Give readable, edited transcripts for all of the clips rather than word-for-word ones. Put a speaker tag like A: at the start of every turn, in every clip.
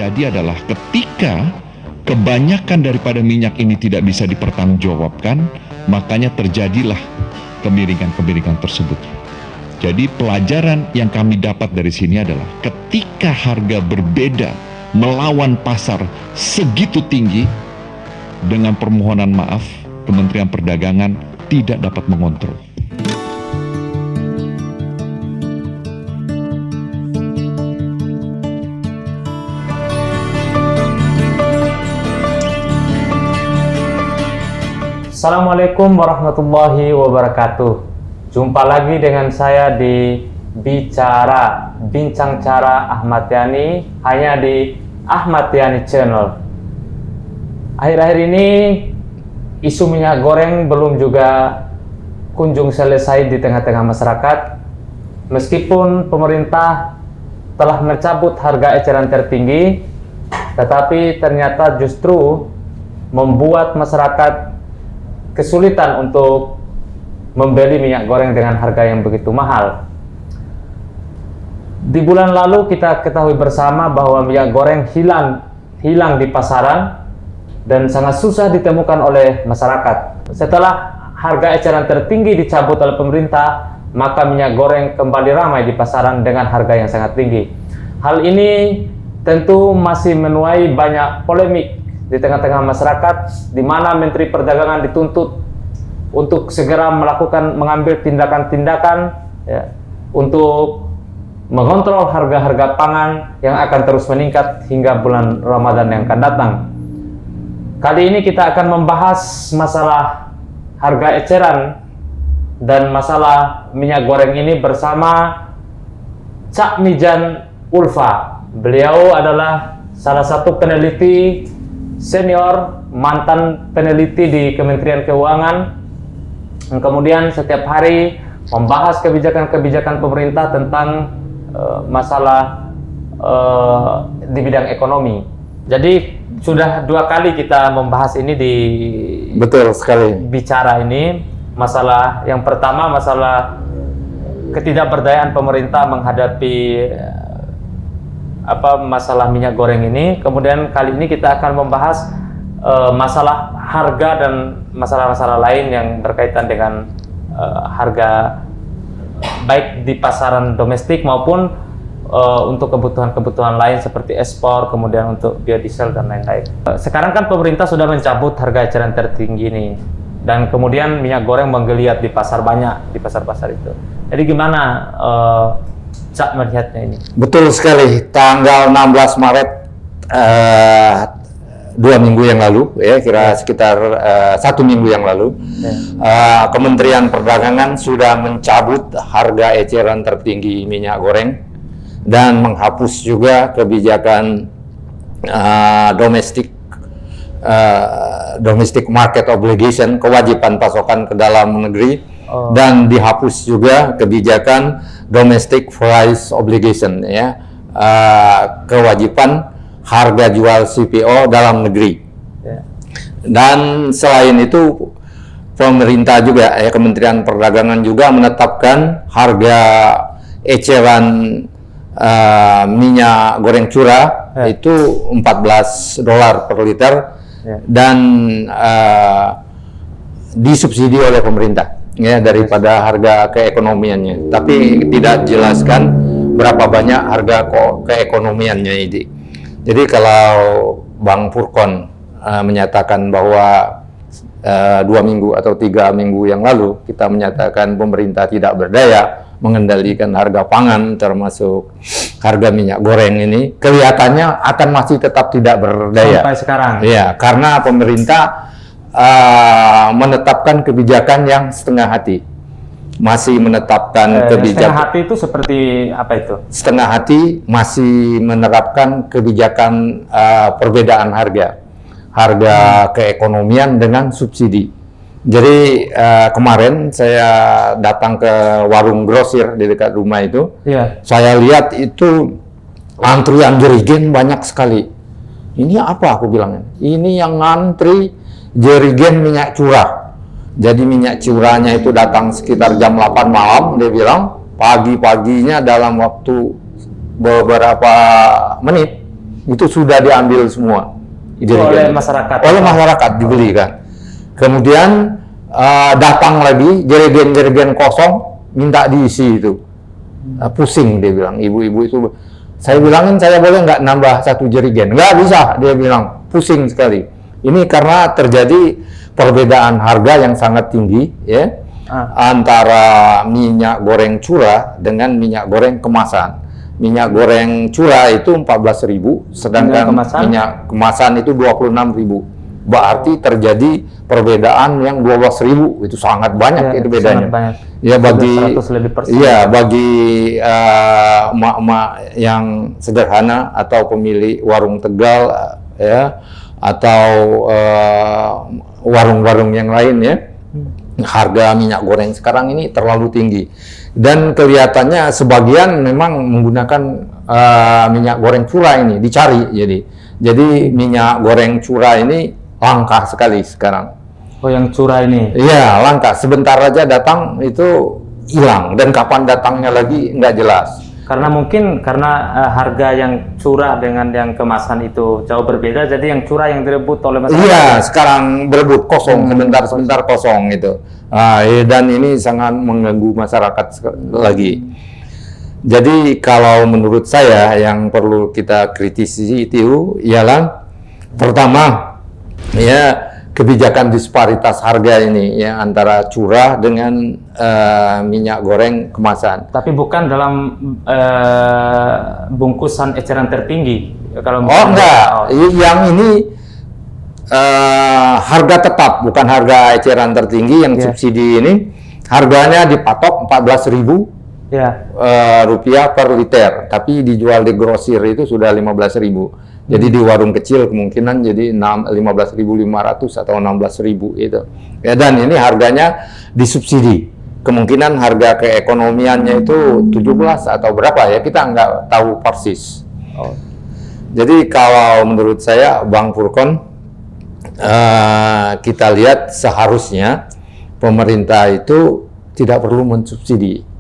A: terjadi adalah ketika kebanyakan daripada minyak ini tidak bisa dipertanggungjawabkan, makanya terjadilah kemiringan-kemiringan tersebut. Jadi pelajaran yang kami dapat dari sini adalah ketika harga berbeda melawan pasar segitu tinggi, dengan permohonan maaf, Kementerian Perdagangan tidak dapat mengontrol.
B: Assalamualaikum warahmatullahi wabarakatuh. Jumpa lagi dengan saya di Bincang Cara Ahmad Yani, hanya di Ahmad Yani Channel. Akhir-akhir ini isu minyak goreng belum juga kunjung selesai di tengah-tengah masyarakat. Meskipun pemerintah telah mencabut harga eceran tertinggi, tetapi ternyata justru membuat masyarakat kesulitan untuk membeli minyak goreng dengan harga yang begitu mahal. Di bulan lalu kita ketahui bersama bahwa minyak goreng hilang di pasaran dan sangat susah ditemukan oleh masyarakat. Setelah harga eceran tertinggi dicabut oleh pemerintah, maka minyak goreng kembali ramai di pasaran dengan harga yang sangat tinggi. Hal ini tentu masih menuai banyak polemik di tengah-tengah masyarakat, di mana Menteri Perdagangan dituntut untuk segera mengambil tindakan-tindakan untuk mengontrol harga-harga pangan yang akan terus meningkat hingga bulan Ramadan yang akan datang. Kali ini kita akan membahas masalah harga eceran dan masalah minyak goreng ini bersama Cak Mijan Ulfa. Beliau adalah salah satu peneliti senior, mantan peneliti di Kementerian Keuangan, yang kemudian setiap hari membahas kebijakan-kebijakan pemerintah tentang masalah di bidang ekonomi. Jadi sudah 2 kali kita membahas ini di
C: Betul sekali.
B: Bicara ini. Masalah yang pertama, masalah ketidakberdayaan pemerintah menghadapi masalah minyak goreng ini. Kemudian kali ini kita akan membahas masalah harga dan masalah-masalah lain yang berkaitan dengan harga baik di pasaran domestik maupun untuk kebutuhan-kebutuhan lain seperti ekspor, kemudian untuk biodiesel dan lain-lain. Sekarang kan pemerintah sudah mencabut harga eceran tertinggi ini, dan kemudian minyak goreng menggeliat di pasar banyak, di pasar-pasar itu. Jadi gimana Cak melihatnya ini?
C: Betul sekali. Tanggal 16 Maret 2 minggu yang lalu, sekitar 1 minggu yang lalu, Kementerian Perdagangan sudah mencabut harga eceran tertinggi minyak goreng dan menghapus juga kebijakan domestic market obligation, kewajiban pasokan ke dalam negeri, dan dihapus juga kebijakan domestic price obligation, kewajiban harga jual CPO dalam negeri. Dan selain itu pemerintah juga, Kementerian Perdagangan juga menetapkan harga eceran minyak goreng curah itu $14 per liter, dan disubsidi oleh pemerintah daripada harga keekonomiannya, tapi tidak jelaskan berapa banyak harga keekonomiannya ini. Jadi kalau Bang Furkon menyatakan bahwa 2 minggu atau 3 minggu yang lalu kita menyatakan pemerintah tidak berdaya mengendalikan harga pangan termasuk harga minyak goreng ini, kelihatannya akan masih tetap tidak berdaya
B: sampai sekarang.
C: Ya, karena pemerintah menetapkan kebijakan yang setengah hati. Masih menetapkan kebijakan
B: setengah hati itu seperti apa itu?
C: Setengah hati masih menerapkan kebijakan perbedaan harga keekonomian dengan subsidi. Jadi kemarin saya datang ke warung grosir di dekat rumah itu, saya lihat itu antrian jerigen banyak sekali. Ini apa aku bilangnya? Ini yang ngantri jerigen minyak curah. Jadi minyak curahnya itu datang sekitar jam 8 malam, dia bilang pagi-paginya dalam waktu beberapa menit itu sudah diambil semua.
B: Oleh masyarakat.
C: Oleh masyarakat dibeli kan. Kemudian datang lagi jerigen-jerigen kosong minta diisi itu. Pusing dia bilang, ibu-ibu itu. Saya bilangin saya boleh nggak nambah 1 jerigen? Nggak bisa, dia bilang, pusing sekali. Ini karena terjadi perbedaan harga yang sangat tinggi ya antara minyak goreng curah dengan minyak goreng kemasan. Minyak goreng curah itu 14.000, sedangkan minyak kemasan itu 26.000. Berarti terjadi perbedaan yang 12.000, itu sangat banyak itu bedanya.
B: Banyak.
C: Ya bagi
B: 100 lebih persen.
C: ya bagi emak-emak yang sederhana atau pemilik warung Tegal ya atau warung-warung yang lain ya. Harga minyak goreng sekarang ini terlalu tinggi. Dan kelihatannya sebagian memang menggunakan minyak goreng curah ini dicari jadi minyak goreng curah ini langka sekali sekarang.
B: Oh, yang curah ini?
C: Iya, langka. Sebentar aja datang itu hilang dan kapan datangnya lagi nggak jelas.
B: Karena mungkin harga yang curah dengan yang kemasan itu jauh berbeda, jadi yang curah yang direbut oleh masyarakat.
C: Iya, sekarang berebut kosong sebentar kosong itu. Dan ini sangat mengganggu masyarakat lagi. Jadi kalau menurut saya yang perlu kita kritisi itu ialah pertama ya kebijakan disparitas harga ini ya antara curah dengan minyak goreng kemasan.
B: Tapi bukan dalam bungkusan eceran tertinggi. Kalau
C: enggak, yang ini harga tetap, bukan harga eceran tertinggi yang subsidi ini. Harganya dipatok 14.000 rupiah per liter, tapi dijual di grosir itu sudah 15.000. Jadi di warung kecil kemungkinan jadi 15.500 atau 16.000 itu. Ya, dan ini harganya disubsidi. Kemungkinan harga keekonomiannya itu 17 atau berapa ya, kita nggak tahu persis. Jadi kalau menurut saya Bang Furkon, kita lihat seharusnya pemerintah itu tidak perlu mensubsidi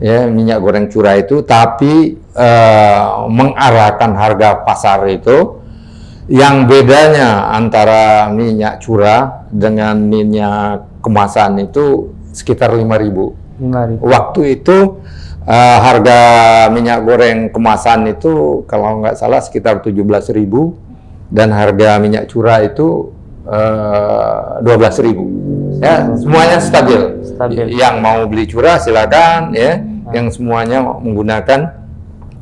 C: ya minyak goreng curah itu, tapi mengarahkan harga pasar itu. Yang bedanya antara minyak curah dengan minyak kemasan itu sekitar 5.000. Waktu itu harga minyak goreng kemasan itu kalau nggak salah sekitar 17.000 dan harga minyak curah itu 12.000. Ya, semuanya stabil. Yang mau beli curah silakan ya. Yang semuanya menggunakan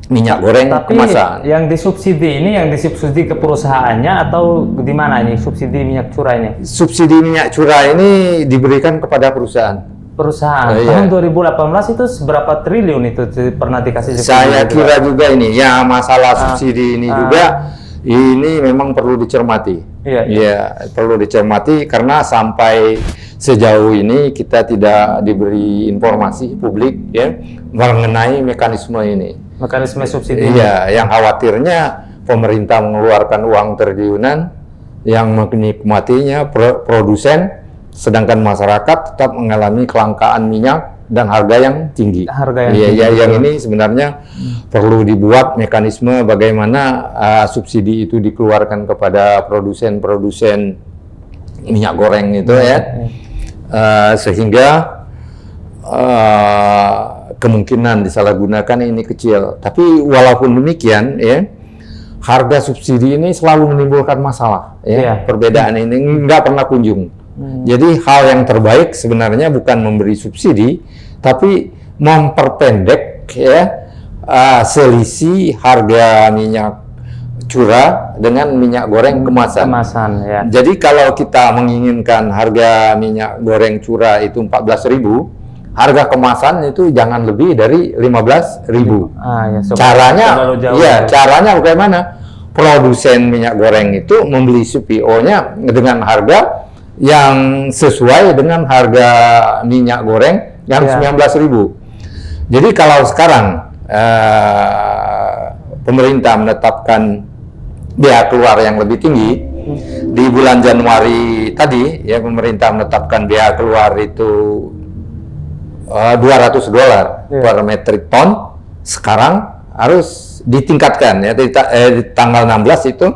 C: minyak goreng kemasan.
B: Yang disubsidi ini yang disubsidi ke perusahaannya atau di mana ini subsidi minyak curah ini?
C: Subsidi minyak curah ini diberikan kepada perusahaan.
B: Tahun 2018 itu seberapa triliun itu pernah dikasih subsidi?
C: Saya kira juga ini ya masalah subsidi ini juga ini memang perlu dicermati. Iya, perlu dicermati karena sampai sejauh ini kita tidak diberi informasi publik ya mengenai mekanisme ini.
B: Mekanisme subsidi.
C: Iya, yang khawatirnya pemerintah mengeluarkan uang triliunan yang menikmatinya produsen, sedangkan masyarakat tetap mengalami kelangkaan minyak dan harga yang tinggi. Yang ini sebenarnya perlu dibuat mekanisme bagaimana subsidi itu dikeluarkan kepada produsen-produsen minyak goreng itu sehingga kemungkinan disalahgunakan ini kecil. Tapi walaupun demikian harga subsidi ini selalu menimbulkan masalah perbedaan ini nggak pernah kunjung. Jadi hal yang terbaik sebenarnya bukan memberi subsidi, tapi memperpendek selisih harga minyak curah dengan minyak goreng kemasan. Jadi kalau kita menginginkan harga minyak goreng curah itu 14.000, harga kemasan itu jangan lebih dari 15.000. Caranya bagaimana? Produsen minyak goreng itu membeli CPO-nya dengan harga yang sesuai dengan harga minyak goreng yang 19.000. Jadi kalau sekarang pemerintah menetapkan biaya keluar yang lebih tinggi, di bulan Januari tadi ya pemerintah menetapkan biaya keluar itu $200 per metrik ton, sekarang harus ditingkatkan ya di tanggal 16 itu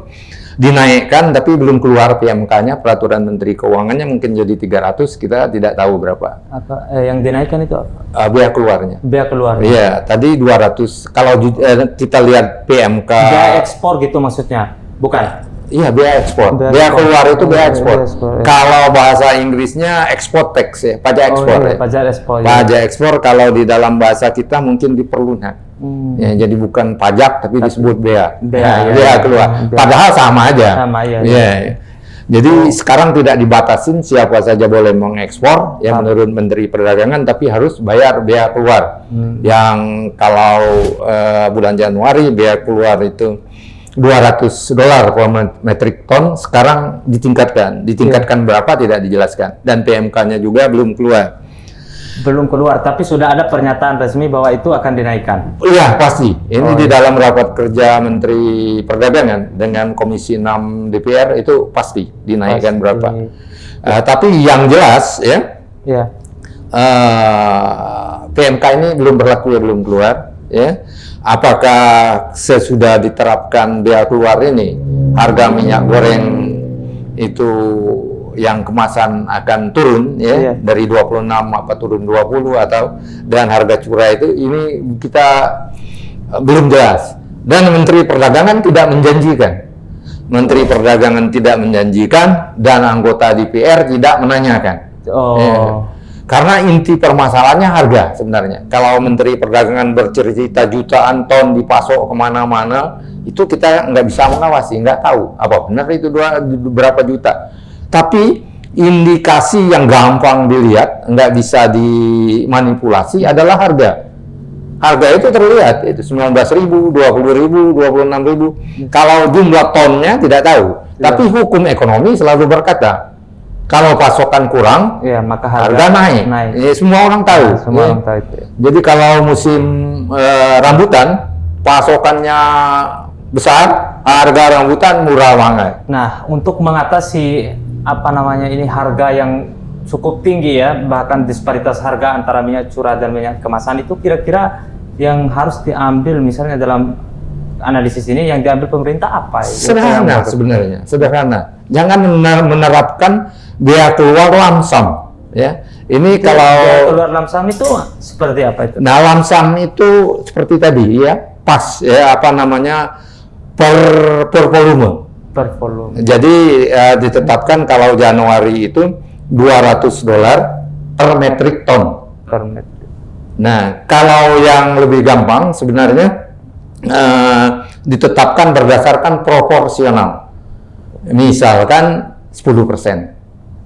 C: dinaikkan, tapi belum keluar PMK-nya, peraturan Menteri Keuangannya, mungkin jadi 300, kita tidak tahu berapa.
B: Apa yang dinaikkan itu apa?
C: Biaya keluarnya.
B: Biaya keluar.
C: Iya, tadi 200. Kalau kita lihat PMK
B: Biaya ekspor gitu maksudnya, bukan?
C: Iya, biaya ekspor.
B: Biaya
C: Biaya
B: ekspor.
C: keluar itu biaya ekspor.
B: Biaya ekspor, ya.
C: Kalau bahasa Inggrisnya export tax ya, pajak ekspor.
B: Iya,
C: Ya.
B: pajak ekspor. Ya.
C: Pajak ekspor kalau di dalam bahasa kita mungkin diperlunak. Ya, jadi bukan pajak tapi disebut bea.
B: Bea, ya.
C: Bea keluar.
B: Bea.
C: Padahal sama aja.
B: Sama, ya.
C: Iya. Jadi sekarang tidak dibatasin siapa saja boleh mengekspor ya menurut Menteri Perdagangan, tapi harus bayar bea keluar. Yang kalau bulan Januari bea keluar itu $200 per metrik ton, sekarang ditingkatkan berapa tidak dijelaskan, dan PMK-nya juga belum keluar.
B: Belum keluar, tapi sudah ada pernyataan resmi bahwa itu akan dinaikkan.
C: Iya, pasti. Ini di dalam rapat kerja Menteri Perdagangan dengan Komisi 6 DPR itu pasti dinaikkan
B: Pasti.
C: berapa. Tapi yang jelas ya,
B: Ya.
C: PMK ini belum berlaku ya, belum keluar ya. Apakah sesudah diterapkan bea keluar ini harga minyak goreng itu yang kemasan akan turun ya,
B: Iya.
C: dari 26 apa turun 20 atau, dan harga curah itu ini kita belum jelas, dan Menteri Perdagangan tidak menjanjikan. Menteri Perdagangan tidak menjanjikan dan anggota DPR tidak menanyakan.
B: Oh.
C: Ya. Karena inti permasalahannya harga sebenarnya. Kalau Menteri Perdagangan bercerita jutaan ton dipasok kemana-mana, itu kita nggak bisa mengawasi, nggak tahu apa benar itu berapa juta. Tapi indikasi yang gampang dilihat, nggak bisa dimanipulasi adalah harga. Harga itu terlihat, itu 19.000, 20.000, 26.000. Kalau jumlah tonnya tidak tahu. Tapi hukum ekonomi selalu berkata, kalau pasokan kurang,
B: Ya, maka
C: harga naik. Ya, semua orang tahu.
B: Semua
C: Ya.
B: orang tahu itu.
C: Jadi kalau musim rambutan, pasokannya besar, harga rambutan murah banget.
B: Nah, untuk mengatasi ini harga yang cukup tinggi ya, bahkan disparitas harga antara minyak curah dan minyak kemasan, itu kira-kira yang harus diambil misalnya dalam analisis ini yang diambil pemerintah apa?
C: Sederhana sebenarnya, sederhana. Jangan menerapkan bea keluar lamsam, ya. Ini kalau
B: Biaya keluar lamsam itu seperti apa itu?
C: nah, lamsam itu seperti tadi ya, pas ya per volume.
B: Per volume.
C: Jadi ditetapkan kalau Januari itu $200 per metrik ton.
B: Per metrik.
C: Nah, kalau yang lebih gampang sebenarnya ditetapkan berdasarkan proporsional. Misalkan 10%.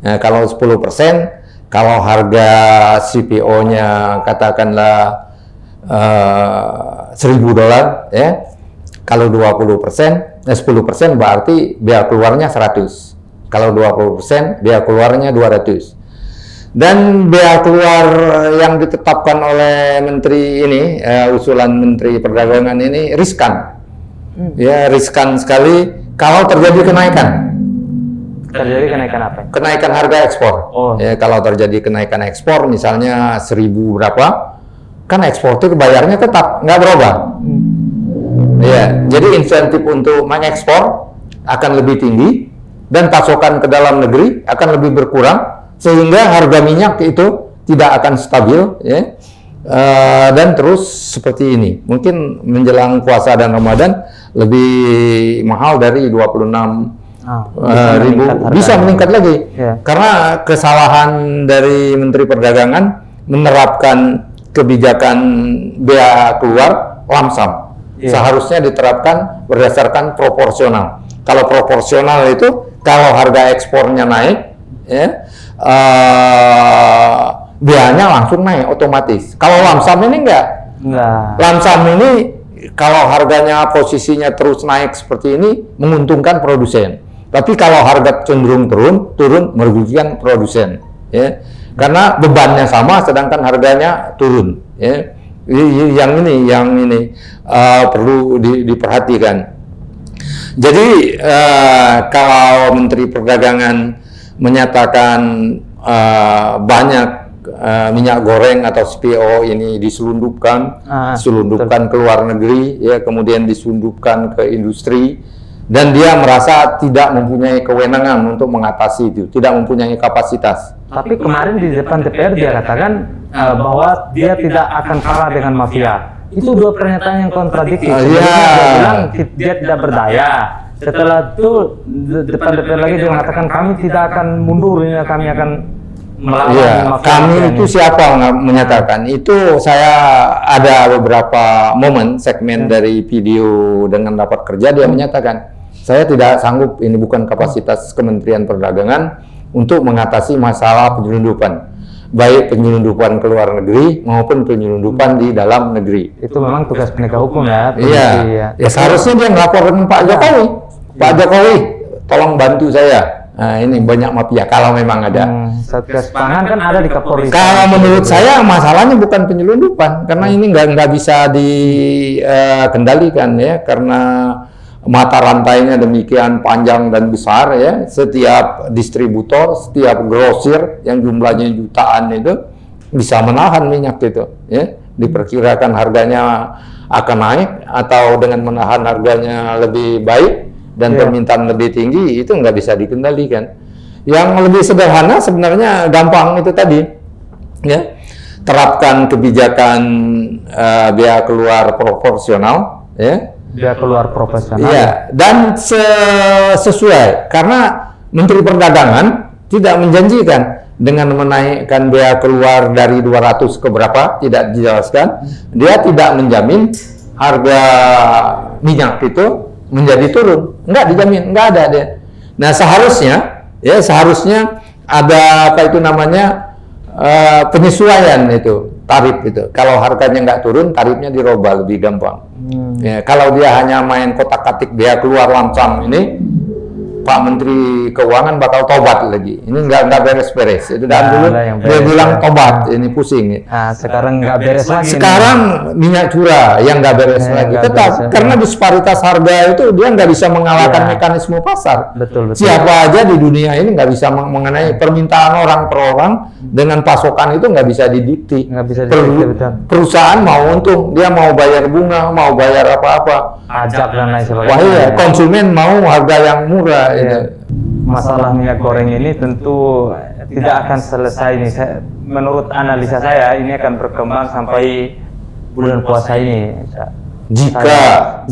C: Nah, kalau 10%, kalau harga CPO-nya katakanlah $1.000 ya. Kalau 20%, 10% berarti bea keluarnya 100. Kalau 20%, bea keluarnya 200. Dan bea keluar yang ditetapkan oleh Menteri ini, usulan Menteri Perdagangan ini riskan. Ya, riskan sekali kalau terjadi kenaikan.
B: Terjadi kenaikan apa?
C: Kenaikan harga ekspor.
B: Oh.
C: Ya, kalau terjadi kenaikan ekspor, misalnya 1.000 berapa, kan eksportir bayarnya tetap, nggak berubah. Ya, jadi insentif untuk mengekspor akan lebih tinggi dan pasokan ke dalam negeri akan lebih berkurang, sehingga harga minyak itu tidak akan stabil ya. Dan terus seperti ini. Mungkin menjelang puasa dan Ramadan lebih mahal dari 26 ribu, bisa meningkat lagi.
B: Ya.
C: Karena kesalahan dari Menteri Perdagangan menerapkan kebijakan bea keluar lamsam.
B: Iya.
C: Seharusnya diterapkan berdasarkan proporsional. Kalau proporsional itu kalau harga ekspornya naik, ya, beanya langsung naik otomatis. Kalau lamsam ini enggak. Lamsam ini kalau harganya posisinya terus naik seperti ini menguntungkan produsen. Tapi kalau harga cenderung turun merugikan produsen, ya. Karena bebannya sama sedangkan harganya turun, ya. Yang ini perlu diperhatikan. Jadi kalau Menteri Perdagangan menyatakan banyak minyak goreng atau CPO ini diselundupkan ke luar negeri, ya, kemudian diselundupkan ke industri, dan dia merasa tidak mempunyai kewenangan untuk mengatasi itu, tidak mempunyai kapasitas.
B: Tapi kemarin di depan DPR dia katakan bahwa dia tidak akan kalah dengan mafia. Itu dua pernyataan yang kontradiktif. Sebelumnya dia bilang dia tidak berdaya. Setelah itu depan DPR lagi dia mengatakan kami tidak akan mundur, ini kami akan melawan mafia.
C: Kami itu siapa menyatakan itu? Saya ada beberapa momen segmen dari video dengan rapat kerja dia menyatakan saya tidak sanggup, ini bukan kapasitas Kementerian Perdagangan untuk mengatasi masalah penyelundupan, baik penyelundupan ke luar negeri maupun penyelundupan di dalam negeri.
B: Itu memang tugas penegak hukum ya.
C: Iya. Ya seharusnya dia melaporkan Pak Jokowi. Pak Jokowi, tolong bantu saya. Nah, ini banyak mafia kalau memang ada.
B: Satgas Pangan kan ada di Kapolri.
C: Kalau menurut saya masalahnya bukan penyelundupan, karena ini nggak bisa dikendalikan ya, karena mata rantainya demikian panjang dan besar ya. Setiap distributor, setiap grosir yang jumlahnya jutaan itu bisa menahan minyak itu ya. Diperkirakan harganya akan naik atau dengan menahan harganya lebih baik dan permintaan lebih tinggi, itu nggak bisa dikendalikan. Yang lebih sederhana sebenarnya gampang itu tadi ya. Terapkan kebijakan biaya keluar proporsional ya.
B: Dia keluar profesional.
C: Iya, dan sesuai, karena Menteri Perdagangan tidak menjanjikan dengan menaikkan biaya keluar dari 200 ke berapa, tidak dijelaskan. Dia tidak menjamin harga minyak itu menjadi turun, nggak dijamin, nggak ada dia. Nah seharusnya ada apa itu namanya penyesuaian itu tarif itu. Kalau harganya nggak turun, tarifnya dirubah lebih gampang. Ya, kalau dia hanya main kotak-katik biaya keluar langsung ini, Pak Menteri Keuangan bakal tobat lagi. Ini nggak beres-beres. Itu dulu dia bilang tobat, ini pusing.
B: Nah, sekarang nggak beres lagi.
C: Sekarang minyak curah yang nggak beres lagi. Tetap karena disparitas harga itu dia nggak bisa mengalahkan mekanisme pasar.
B: Betul.
C: Siapa aja di dunia ini nggak bisa mengenai permintaan orang per orang dengan pasokan itu nggak bisa didikti.
B: Nggak bisa didikti, betul.
C: Perusahaan mau untung, dia mau bayar bunga, mau bayar apa-apa.
B: Pajak dan lain sebagainya.
C: Wah iya, konsumen mau harga yang murah.
B: Masalah minyak goreng ini tentu tidak akan selesai nih. Menurut analisa saya ini akan berkembang sampai bulan puasa ini.
C: Jika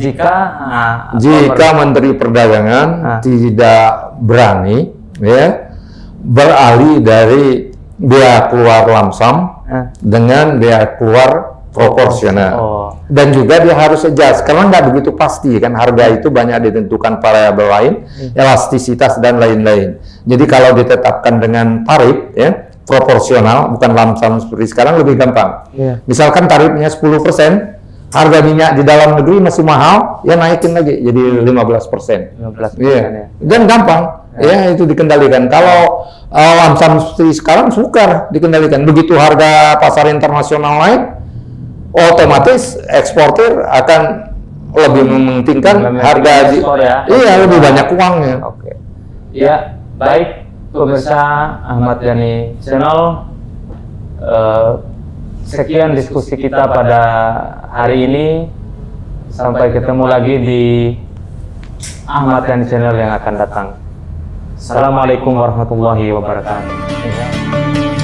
C: Menteri Perdagangan tidak berani ya beralih dari biaya keluar lamsam dengan biaya keluar proporsional. Dan juga dia harus adjust, karena nggak begitu pasti kan harga itu banyak ditentukan variabel lain, elastisitas dan lain-lain. Jadi kalau ditetapkan dengan tarif ya proporsional, bukan lamsam seperti sekarang, lebih gampang. Misalkan tarifnya 10%, harga minyak di dalam negeri masih mahal, ya naikin lagi jadi 15%.
B: 15%.
C: Dan gampang. Ya itu dikendalikan. Kalau lamsam seperti sekarang sukar dikendalikan. Begitu harga pasar internasional naik, otomatis eksportir akan lebih mementingkan harga lebih banyak uangnya.
B: Oke. Ya, baik pemirsa Ahmad Yani Channel. Sekian diskusi kita pada hari ini. Sampai ketemu lagi di Ahmad Yani Channel yang akan datang. Assalamualaikum warahmatullahi wabarakatuh.